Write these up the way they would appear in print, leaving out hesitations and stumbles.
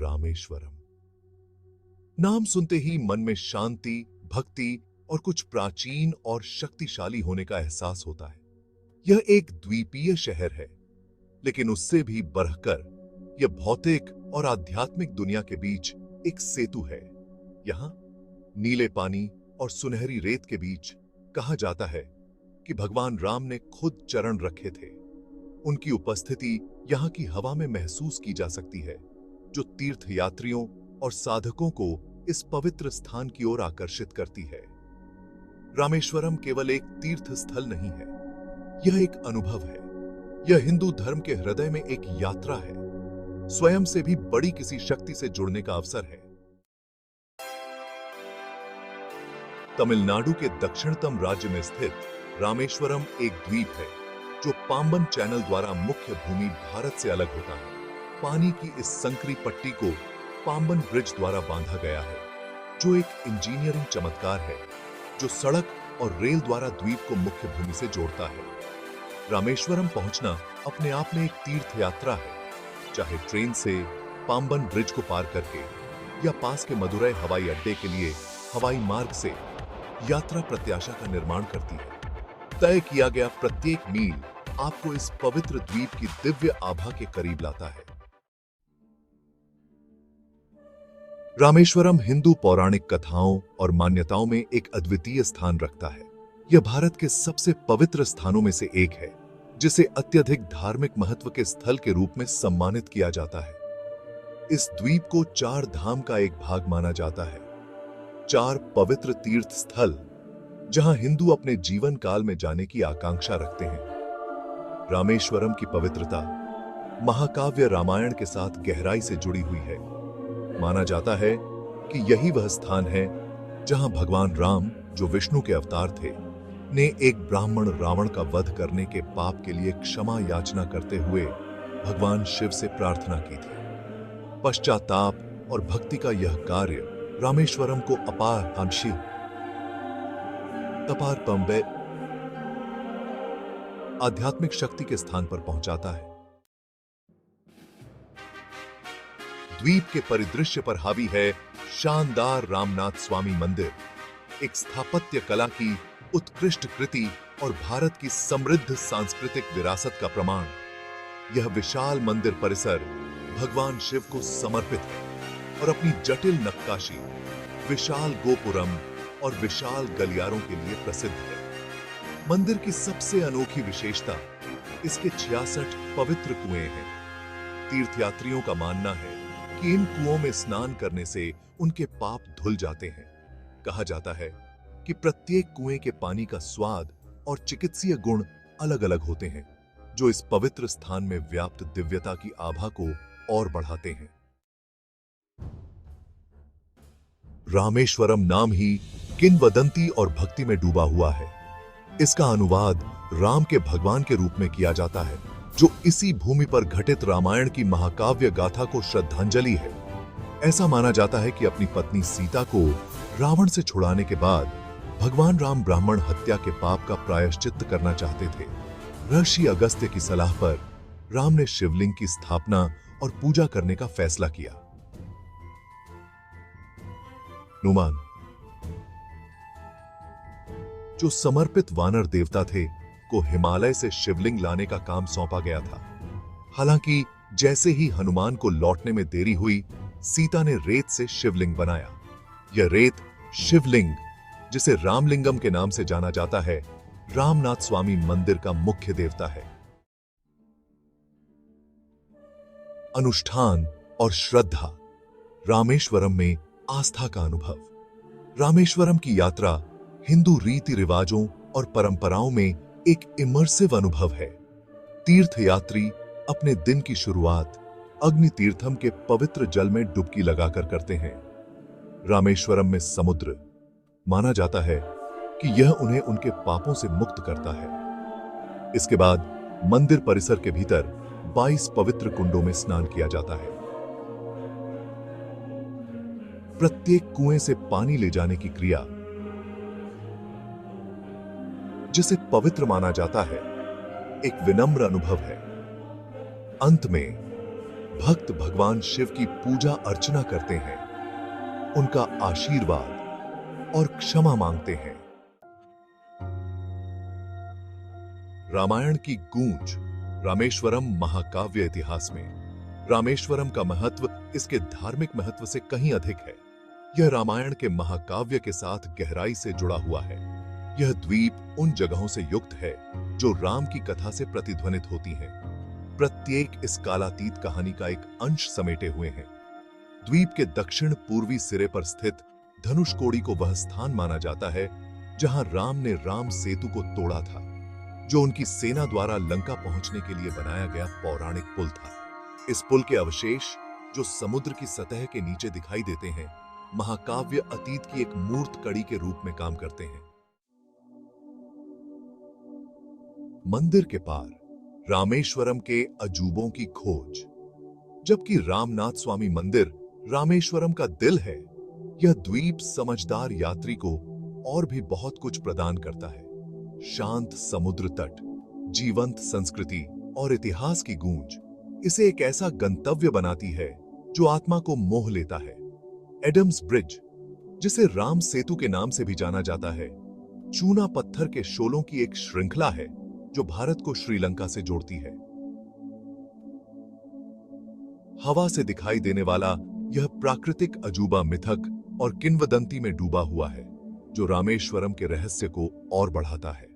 रामेश्वरम। नाम सुनते ही मन में शांति, भक्ति और कुछ प्राचीन और शक्तिशाली होने का एहसास होता है। यह एक द्वीपीय शहर है, लेकिन उससे भी बढ़कर यह भौतिक और आध्यात्मिक दुनिया के बीच एक सेतु है। यहां नीले पानी और सुनहरी रेत के बीच कहा जाता है कि भगवान राम ने खुद चरण रखे थे। उनकी उपस्थिति यहां की हवा में महसूस की जा सकती है, जो तीर्थयात्रियों और साधकों को इस पवित्र स्थान की ओर आकर्षित करती है। रामेश्वरम केवल एक तीर्थ स्थल नहीं है, यह एक अनुभव है। यह हिंदू धर्म के हृदय में एक यात्रा है, स्वयं से भी बड़ी किसी शक्ति से जुड़ने का अवसर है। तमिलनाडु के दक्षिणतम राज्य में स्थित रामेश्वरम एक द्वीप है, जो पाम्बन चैनल द्वारा मुख्य भूमि भारत से अलग होता है। पानी की इस संकरी पट्टी को पाम्बन ब्रिज द्वारा बांधा गया है, जो एक इंजीनियरिंग चमत्कार है, जो सड़क और रेल द्वारा द्वीप को मुख्य भूमि से जोड़ता है। रामेश्वरम पहुंचना अपने आप में एक तीर्थ यात्रा है, चाहे ट्रेन से, पाम्बन ब्रिज को पार करके या पास के मदुरै हवाई अड्डे के लिए हवाई मार्ग से। यात्रा प्रत्याशा का निर्माण करती है। तय किया गया प्रत्येक मील आपको इस पवित्र द्वीप की दिव्य आभा के करीब लाता है। रामेश्वरम हिंदू पौराणिक कथाओं और मान्यताओं में एक अद्वितीय स्थान रखता है। यह भारत के सबसे पवित्र स्थानों में से एक है, जिसे अत्यधिक धार्मिक महत्व के स्थल के रूप में सम्मानित किया जाता है। इस द्वीप को 4 धाम का एक भाग माना जाता है। 4 पवित्र तीर्थ स्थल जहां हिंदू अपने जीवन काल में जाने की आकांक्षा रखते हैं। रामेश्वरम की पवित्रता महाकाव्य रामायण के साथ गहराई से जुड़ी हुई है। माना जाता है कि यही वह स्थान है जहां भगवान राम, जो विष्णु के अवतार थे, ने एक ब्राह्मण रावण का वध करने के पाप के लिए क्षमा याचना करते हुए भगवान शिव से प्रार्थना की थी। पश्चाताप और भक्ति का यह कार्य रामेश्वरम को अपार आध्यात्मिक शक्ति के स्थान पर पहुंचाता है। द्वीप के परिदृश्य पर हावी है शानदार रामनाथ स्वामी मंदिर, एक स्थापत्य कला की उत्कृष्ट कृति और भारत की समृद्ध सांस्कृतिक विरासत का प्रमाण। यह विशाल मंदिर परिसर भगवान शिव को समर्पित है और अपनी जटिल नक्काशी, विशाल गोपुरम और विशाल गलियारों के लिए प्रसिद्ध है। मंदिर की सबसे अनोखी विशेषता इसके 66 पवित्र कुएं हैं। तीर्थयात्रियों का मानना है कि इन कुओं में स्नान करने से उनके पाप धुल जाते हैं। कहा जाता है कि प्रत्येक कुएं के पानी का स्वाद और चिकित्सीय गुण अलग-अलग होते हैं, जो इस पवित्र स्थान में व्याप्त दिव्यता की आभा को और बढ़ाते हैं। रामेश्वरम नाम ही किंवदंती और भक्ति में डूबा हुआ है। इसका अनुवाद राम के भगवान के रूप में किया जाता है, जो इसी भूमि पर घटित रामायण की महाकाव्य गाथा को श्रद्धांजलि है। ऐसा माना जाता है कि अपनी पत्नी सीता को रावण से छुड़ाने के बाद भगवान राम ब्राह्मण हत्या के पाप का प्रायश्चित्त करना चाहते थे। ऋषि अगस्त्य की सलाह पर राम ने शिवलिंग की स्थापना और पूजा करने का फैसला किया। हनुमान, जो समर्पित वानर देवता थे, को हिमालय से शिवलिंग लाने का काम सौंपा गया था। हालांकि जैसे ही हनुमान को लौटने में देरी हुई, सीता ने रेत से शिवलिंग बनाया। यह रेत शिवलिंग, जिसे रामलिंगम के नाम से जाना जाता है, रामनाथ स्वामी मंदिर का मुख्य देवता है। अनुष्ठान और श्रद्धा। रामेश्वरम में आस्था का अनुभव। रामेश्वरम की यात्रा हिंदू रीति रिवाजों और परंपराओं में एक इमर्सिव अनुभव है। तीर्थयात्री अपने दिन की शुरुआत अग्नि तीर्थम के पवित्र जल में डुबकी लगाकर करते हैं। रामेश्वरम में समुद्र, माना जाता है कि यह उन्हें उनके पापों से मुक्त करता है। इसके बाद मंदिर परिसर के भीतर 22 पवित्र कुंडों में स्नान किया जाता है। प्रत्येक कुएं से पानी ले जाने की क्रिया, जिसे पवित्र माना जाता है, एक विनम्र अनुभव है। अंत में भक्त भगवान शिव की पूजा अर्चना करते हैं, उनका आशीर्वाद और क्षमा मांगते हैं। रामायण की गूंज रामेश्वरम महाकाव्य इतिहास में। रामेश्वरम का महत्व इसके धार्मिक महत्व से कहीं अधिक है। यह रामायण के महाकाव्य के साथ गहराई से जुड़ा हुआ है। यह द्वीप उन जगहों से युक्त है जो राम की कथा से प्रतिध्वनित होती हैं। प्रत्येक इस कालातीत कहानी का एक अंश समेटे हुए हैं। द्वीप के दक्षिण पूर्वी सिरे पर स्थित धनुषकोडी को वह स्थान माना जाता है जहां राम ने राम सेतु को तोड़ा था, जो उनकी सेना द्वारा लंका पहुंचने के लिए बनाया गया पौराणिक पुल था। इस पुल के अवशेष जो समुद्र की सतह के नीचे दिखाई देते हैं, महाकाव्य अतीत की एक मूर्त कड़ी के रूप में काम करते हैं। मंदिर के पार रामेश्वरम के अजूबों की खोज। जबकि रामनाथ स्वामी मंदिर रामेश्वरम का दिल है, यह द्वीप समझदार यात्री को और भी बहुत कुछ प्रदान करता है। शांत समुद्र तट, जीवंत संस्कृति और इतिहास की गूंज इसे एक ऐसा गंतव्य बनाती है जो आत्मा को मोह लेता है। एडम्स ब्रिज, जिसे राम सेतु के नाम से भी जाना जाता है, चूना पत्थर के शोलों की एक श्रृंखला है जो भारत को श्रीलंका से जोड़ती है। हवा से दिखाई देने वाला यह प्राकृतिक अजूबा मिथक और किंवदंती में डूबा हुआ है, जो रामेश्वरम के रहस्य को और बढ़ाता है।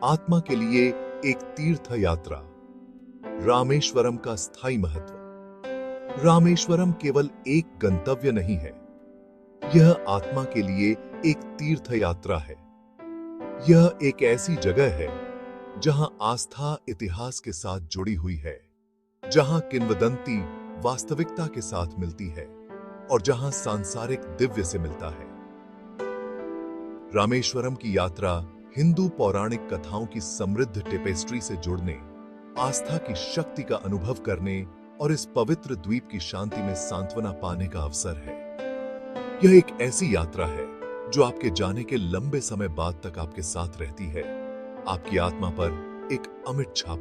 आत्मा के लिए एक तीर्थ यात्रा। रामेश्वरम का स्थायी महत्व। रामेश्वरम केवल एक गंतव्य नहीं है, यह आत्मा के लिए एक तीर्थ यात्रा है। यह एक ऐसी जगह है जहां आस्था इतिहास के साथ जुड़ी हुई है, जहां किंवदंती वास्तविकता के साथ मिलती है और जहां सांसारिक दिव्य से मिलता है। रामेश्वरम की यात्रा हिंदू पौराणिक कथाओं की समृद्ध टेपेस्ट्री से जुड़ने, आस्था की शक्ति का अनुभव करने और इस पवित्र द्वीप की शांति में सांत्वना पाने का अवसर है। यह एक ऐसी यात्रा है जो आपके जाने के लंबे समय बाद तक आपके साथ रहती है, आपकी आत्मा पर एक अमिट छाप